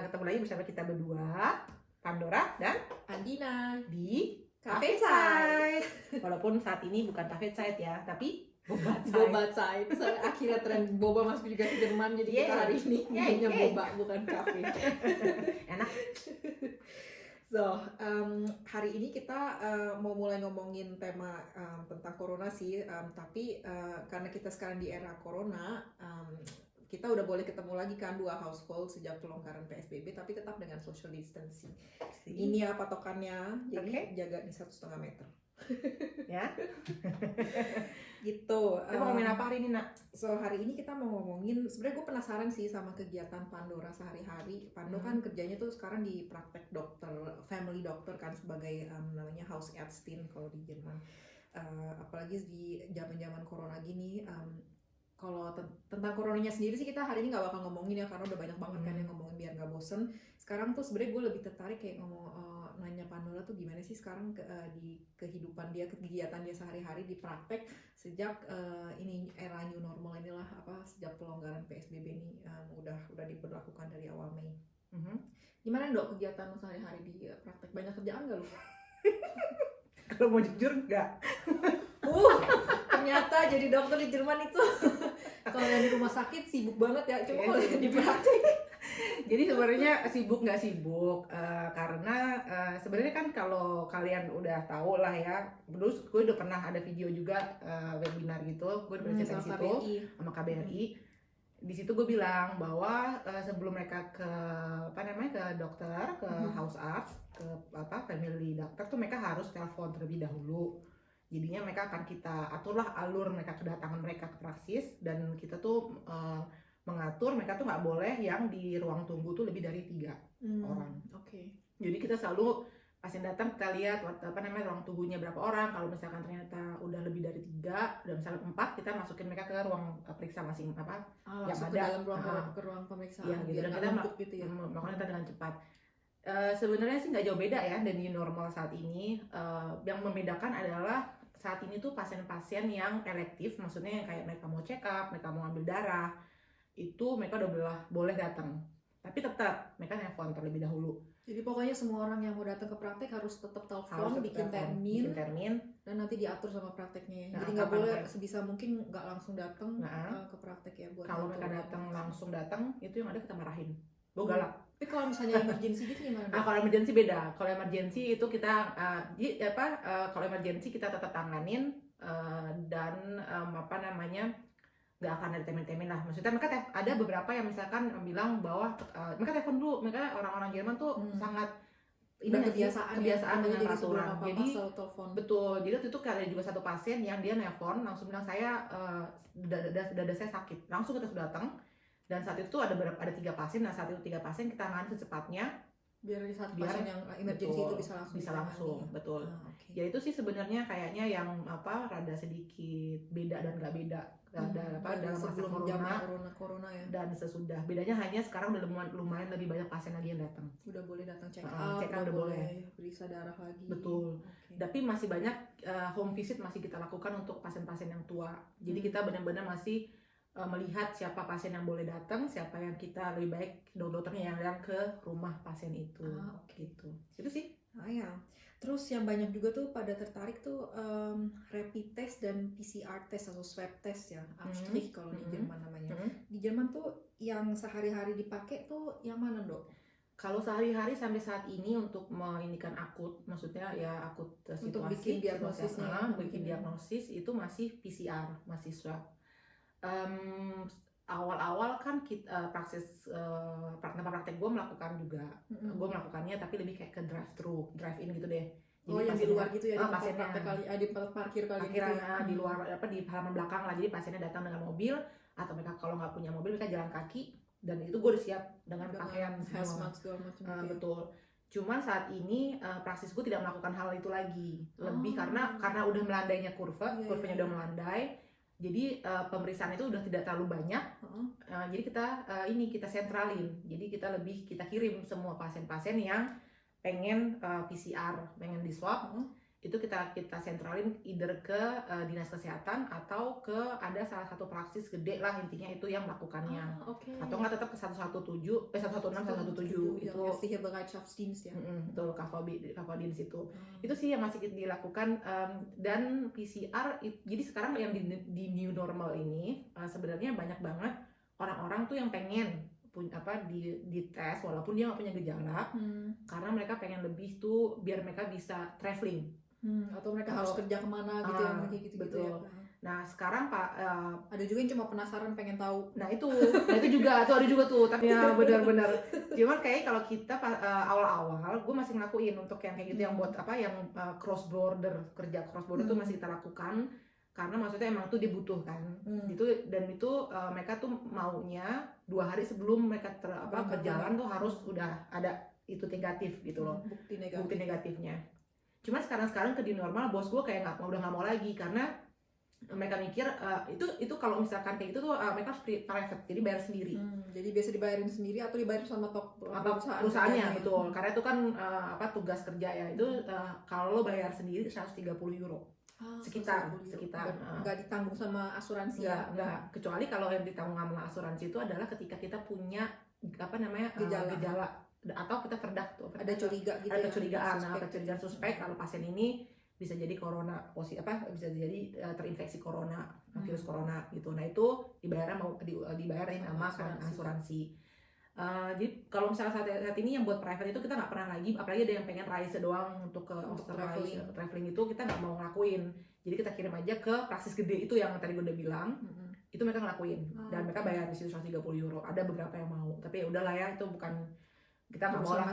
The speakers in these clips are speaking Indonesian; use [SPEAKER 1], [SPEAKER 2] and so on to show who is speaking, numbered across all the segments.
[SPEAKER 1] ketemu lagi bersama kita berdua, Pandora dan
[SPEAKER 2] Andina
[SPEAKER 1] di
[SPEAKER 2] Cafe
[SPEAKER 1] Side. Walaupun saat ini bukan Cafe Side ya, tapi Boba Side.
[SPEAKER 2] Boba Side. Akhirnya tren boba masuk juga ke Jerman, jadi kita hari ini namanya boba bukan cafe.
[SPEAKER 1] Enak.
[SPEAKER 2] So, hari ini kita mau mulai ngomongin tema tentang corona sih, tapi karena kita sekarang di era corona, kita udah boleh ketemu lagi kan 2 household sejak pelonggaran PSBB, tapi tetap dengan social distancing. Ini ya patokannya, jadi jaga di 1,5 meter.
[SPEAKER 1] Ya.
[SPEAKER 2] Gitu.
[SPEAKER 1] Kita mau ngomongin apa hari ini, Nak?
[SPEAKER 2] So hari ini kita mau ngomongin, sebenarnya gue penasaran sih sama kegiatan Pandora sehari-hari. Pando kan kerjanya tuh sekarang di praktek dokter, family doctor kan, sebagai namanya Hausärztin kalau di Jerman. Apalagi di zaman-zaman corona gini. Kalau tentang coronanya sendiri sih kita hari ini nggak bakal ngomongin ya, karena udah banyak banget kan yang ngomongin biar nggak bosen. Sekarang tuh sebenarnya gue lebih tertarik kayak nanya Pandora tuh gimana sih sekarang di kehidupan dia, kegiatan dia sehari-hari di praktek sejak ini era new normal inilah, sejak pelonggaran PSBB ini udah diberlakukan dari awal Mei. Gimana Dok kegiatan lu sehari-hari di praktek? Banyak kerjaan nggak lu?
[SPEAKER 1] Kalau mau jujur enggak.
[SPEAKER 2] Ternyata jadi dokter di Jerman itu kalau yang di rumah sakit sibuk banget ya, cuma kalau yang di praktek.
[SPEAKER 1] Jadi sebenarnya sibuk nggak sibuk, karena sebenarnya kan kalau kalian udah tahu lah ya, terus gue udah pernah ada video juga webinar gitu, gue udah pernah cerita di situ sama KBRI. Di situ gue bilang bahwa sebelum mereka ke dokter, ke Hausarzt, ke family doctor tuh mereka harus telepon terlebih dahulu. Jadinya mereka akan kita aturlah alur mereka kedatangan mereka ke praksis, dan kita tuh mengatur mereka tuh nggak boleh yang di ruang tunggu tuh lebih dari 3 orang.
[SPEAKER 2] Oke.
[SPEAKER 1] Jadi kita selalu pasien datang kita lihat ruang tunggunya berapa orang. Kalau misalkan ternyata udah lebih dari 3, udah misalnya 4, kita masukin mereka ke ruang periksa masing yang
[SPEAKER 2] Masuk ke
[SPEAKER 1] ada
[SPEAKER 2] dalam ke ruang pemeriksaan.
[SPEAKER 1] Ya, gitu. Dan kita melakukan itu dengan cepat. Sebenarnya sih nggak jauh beda ya dari normal saat ini. Yang membedakan adalah saat ini tuh pasien-pasien yang elektif, maksudnya yang kayak mereka mau check up, mereka mau ambil darah, itu mereka udah boleh datang. Tapi tetap mereka nelfon terlebih dahulu.
[SPEAKER 2] Jadi pokoknya semua orang yang mau datang ke praktek harus tetap telepon, bikin termin, dan nanti diatur sama prakteknya. Jadi nggak boleh sebisa mungkin nggak langsung datang ke praktek ya.
[SPEAKER 1] Kalau mereka langsung datang, itu yang ada kita marahin. Gue galak.
[SPEAKER 2] Tapi kalau misalnya emergency gitu gimana?
[SPEAKER 1] Kalau emergency beda. Kalau emergency itu kita kalau emergency kita tetap tanganin, dan nggak akan ada temen-temen lah. Maksudnya mereka ada beberapa yang misalkan bilang bahwa mereka telepon dulu. Mereka orang-orang Jerman tuh sangat kebiasaan dengan peraturan. Jadi betul. Jadi waktu itu ada juga satu pasien yang dia nelpon langsung bilang saya dada saya sakit. Langsung kita sudah datang. Dan saat itu ada 3 pasien. Nah saat itu 3 pasien kita tangani secepatnya.
[SPEAKER 2] Biar pasien yang emergency itu bisa langsung.
[SPEAKER 1] Betul. Ya itu sih sebenarnya kayaknya yang rada sedikit beda dan nggak beda dalam
[SPEAKER 2] sebelum corona ya.
[SPEAKER 1] Dan sesudah, bedanya hanya sekarang udah lumayan lebih banyak pasien lagi yang datang.
[SPEAKER 2] Udah boleh datang check up,
[SPEAKER 1] udah boleh
[SPEAKER 2] periksa darah lagi.
[SPEAKER 1] Betul. Tapi masih banyak home visit masih kita lakukan untuk pasien-pasien yang tua. Jadi kita benar-benar masih melihat siapa pasien yang boleh datang, siapa yang kita lebih baik dokternya yang ke rumah pasien itu. Gitu. Itu sih.
[SPEAKER 2] Ya. Terus yang banyak juga tuh pada tertarik tuh rapid test dan PCR test atau swab test ya, Abstrich kalau di Jerman namanya. Di Jerman tuh yang sehari-hari dipakai tuh yang mana Dok?
[SPEAKER 1] Kalau sehari-hari sampai saat ini untuk menginikan akut, maksudnya ya akut situasi,
[SPEAKER 2] untuk bikin diagnosisnya,
[SPEAKER 1] bikin diagnosis itu masih PCR, masih swab. Awal-awal kan kita praktek gue melakukan juga, gue melakukannya tapi lebih kayak ke drive-in gitu deh.
[SPEAKER 2] Jadi yang di luar gitu ya, di tempat parkir kali gitu ya.
[SPEAKER 1] Di luar di halaman belakang lah. Jadi pasiennya datang dengan mobil, atau mereka kalau nggak punya mobil mereka jalan kaki, dan itu gue udah siap dengan pakaian
[SPEAKER 2] hazmat segala macam.
[SPEAKER 1] Betul. Cuman saat ini praksis gue tidak melakukan hal itu lagi, lebih karena udah melandainya kurvanya udah melandai. Jadi pemeriksaan itu udah tidak terlalu banyak. Jadi kita sentralin. Jadi kita kirim semua pasien-pasien yang pengen PCR, pengen di swab, itu kita sentralin either ke dinas kesehatan atau ke ada salah satu praksis gede lah, intinya itu yang melakukannya. Atau nggak tetap ke 116 117 itu
[SPEAKER 2] Bereitschaftsdienst ya.
[SPEAKER 1] Betul, Kavodienst itu sih yang masih dilakukan. Dan PCR jadi sekarang yang di new normal ini sebenarnya banyak banget orang-orang tuh yang pengen di tes walaupun dia nggak punya gejala, karena mereka pengen lebih tuh biar mereka bisa traveling.
[SPEAKER 2] Atau mereka harus kerja kemana gitu ya, kayak gitu
[SPEAKER 1] betul.
[SPEAKER 2] ya.
[SPEAKER 1] Nah sekarang
[SPEAKER 2] ada juga yang cuma penasaran pengen tahu.
[SPEAKER 1] Nah itu juga tuh ada juga tuh, tapi ya benar-benar. Cuman kayak kalau kita awal-awal, gue masih ngelakuin untuk yang kayak gitu, yang buat yang cross border, kerja cross border tuh masih kita lakukan, karena maksudnya emang tuh dibutuhkan gitu. Dan itu mereka tuh maunya 2 hari sebelum mereka berjalan tuh harus udah ada itu negatif gitu loh, bukti negatifnya. Cuma sekarang ke di normal, bos gue kayak udah nggak mau lagi, karena mereka mikir itu kalau misalkan kayak gitu tuh mereka harus private, jadi bayar sendiri.
[SPEAKER 2] Jadi biasa dibayarin sendiri atau dibayarin sama
[SPEAKER 1] perusahaannya, betul. Karena itu kan tugas kerja ya. Itu kalau lo bayar sendiri 130 euro sekitar
[SPEAKER 2] nggak ditanggung sama asuransi ya?
[SPEAKER 1] Nggak, kecuali kalau yang ditanggung sama asuransi itu adalah ketika kita punya gejala atau kita ada kecurigaan suspek kalau pasien ini bisa jadi corona bisa jadi terinfeksi corona, virus corona gitu. Nah itu dibayarin sama asuransi. Jadi kalau misalnya saat ini yang buat private itu kita nggak pernah lagi, apalagi ada yang pengen reise doang untuk ke Australia traveling itu kita nggak mau ngelakuin. Jadi kita kirim aja ke praksis gede itu yang tadi gue udah bilang. Itu mereka ngelakuin dan mereka bayar di situ 130 euro. Ada beberapa yang mau, tapi ya udahlah ya, itu bukan, kita nggak mau lah,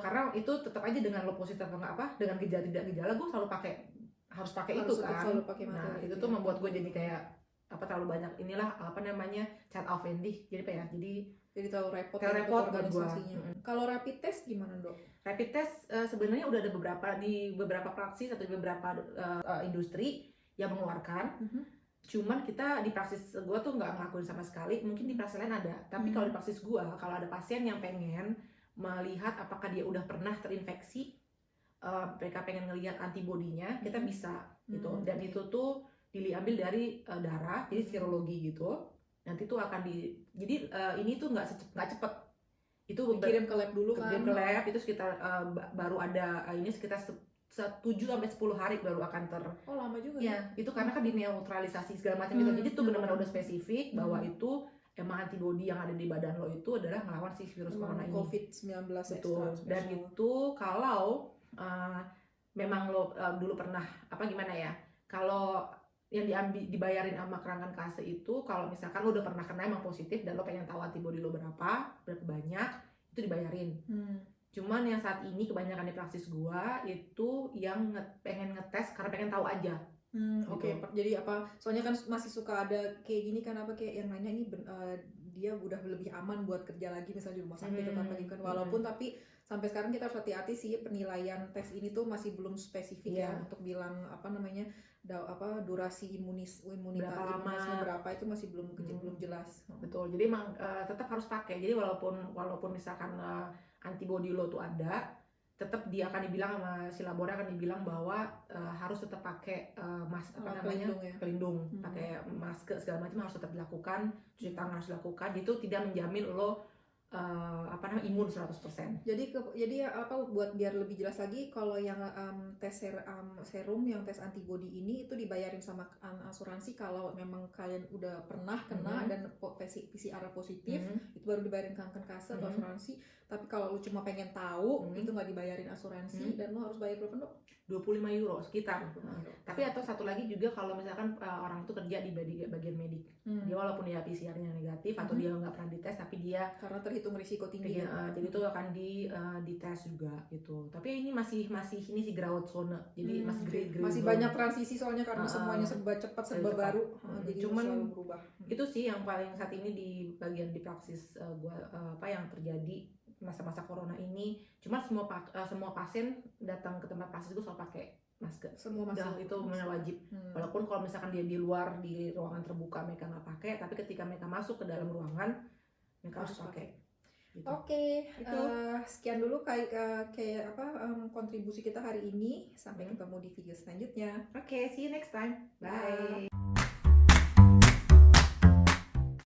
[SPEAKER 1] karena itu tetap aja dengan lo positif atau nggak dengan gejala tidak gejala, gue harus pakai itu kan. Nah itu tuh membuat gue jadi kayak terlalu banyak child offending, jadi terlalu repot
[SPEAKER 2] organisasinya. Kalau rapid test gimana, Dok?
[SPEAKER 1] Rapid test sebenarnya udah ada beberapa praksis atau beberapa industri yang mengeluarkan. Cuman kita di praksis gue tuh nggak ngelakuin sama sekali. Mungkin di praksis lain ada, tapi kalau di praksis gue, kalau ada pasien yang pengen melihat apakah dia udah pernah terinfeksi, mereka pengen ngelihat antibodinya, kita bisa gitu. Dan itu tuh diambil dari darah, jadi serologi gitu. Nanti tuh akan ini tuh nggak cepet, itu
[SPEAKER 2] dikirim ke lab dulu kan?
[SPEAKER 1] Ke lab itu sekitar baru ada ini sekitar 7-10 hari baru akan
[SPEAKER 2] lama juga
[SPEAKER 1] ya. Itu karena kan dineutralisasi segala macam gitu. Jadi itu benar-benar udah spesifik bahwa itu emang antibodi yang ada di badan lo itu adalah melawan si virus corona ini,
[SPEAKER 2] COVID-19.
[SPEAKER 1] Betul. Dan itu kalau memang lo dulu pernah gimana ya, kalau yang dibayarin sama kerangkan kase itu, kalau misalkan lo udah pernah kena emang positif dan lo pengen tahu antibodi lo berapa banyak, itu dibayarin. Cuman yang saat ini kebanyakan di praksis gua itu yang pengen ngetes karena pengen tahu aja.
[SPEAKER 2] Oke. Jadi soalnya kan masih suka ada kayak gini kan, kayak yang nanya ini dia udah lebih aman buat kerja lagi misalnya di rumah sakit atau apa gitu kan. Walaupun tapi sampai sekarang kita harus hati-hati sih, penilaian tes ini tuh masih belum spesifik ya untuk bilang durasi imunitasnya berapa, itu masih belum jelas.
[SPEAKER 1] Betul. Jadi emang tetap harus pakai. Jadi walaupun misalkan antibodi lo tuh ada, tetap dia akan dibilang sama si labor akan dibilang bahwa harus tetap pakai pelindung, pakai masker segala macam harus tetap dilakukan, cuci tangan harus dilakukan. Itu tidak menjamin lo imun 100%.
[SPEAKER 2] Jadi buat biar lebih jelas lagi, kalau yang tes serum, yang tes antibody ini itu dibayarin sama asuransi kalau memang kalian udah pernah kena dan PCR positif, itu baru dibayarin kanker kase atau asuransi. Tapi kalau lu cuma pengen tahu, itu nggak dibayarin asuransi dan lu harus bayar berapa, Dok?
[SPEAKER 1] 25 euro sekitar. Tapi atau satu lagi juga kalau misalkan orang itu kerja di bagian medik, dia walaupun dia PCR-nya negatif atau dia nggak pernah dites, tapi dia
[SPEAKER 2] karena terhitung risiko tinggi,
[SPEAKER 1] jadi itu akan dites juga gitu. Tapi ini masih ini sih Grauzone, jadi
[SPEAKER 2] masih banyak transisi soalnya karena semuanya serba cepat, serba baru, jadi cuman selalu berubah.
[SPEAKER 1] Itu sih yang paling saat ini di bagian di praksis gua yang terjadi masa-masa corona ini. Cuma semua pasien datang ke tempat praksis gue selalu pakai masker.
[SPEAKER 2] Semua masker
[SPEAKER 1] itu wajib. Walaupun kalau misalkan dia di luar di ruangan terbuka mereka nggak pakai, tapi ketika mereka masuk ke dalam ruangan mereka harus pakai. gitu.
[SPEAKER 2] Oke,
[SPEAKER 1] Itu.
[SPEAKER 2] sekian dulu kontribusi kita hari ini. Sampai ketemu di video selanjutnya.
[SPEAKER 1] Oke, see you next time.
[SPEAKER 2] Bye.
[SPEAKER 1] Bye.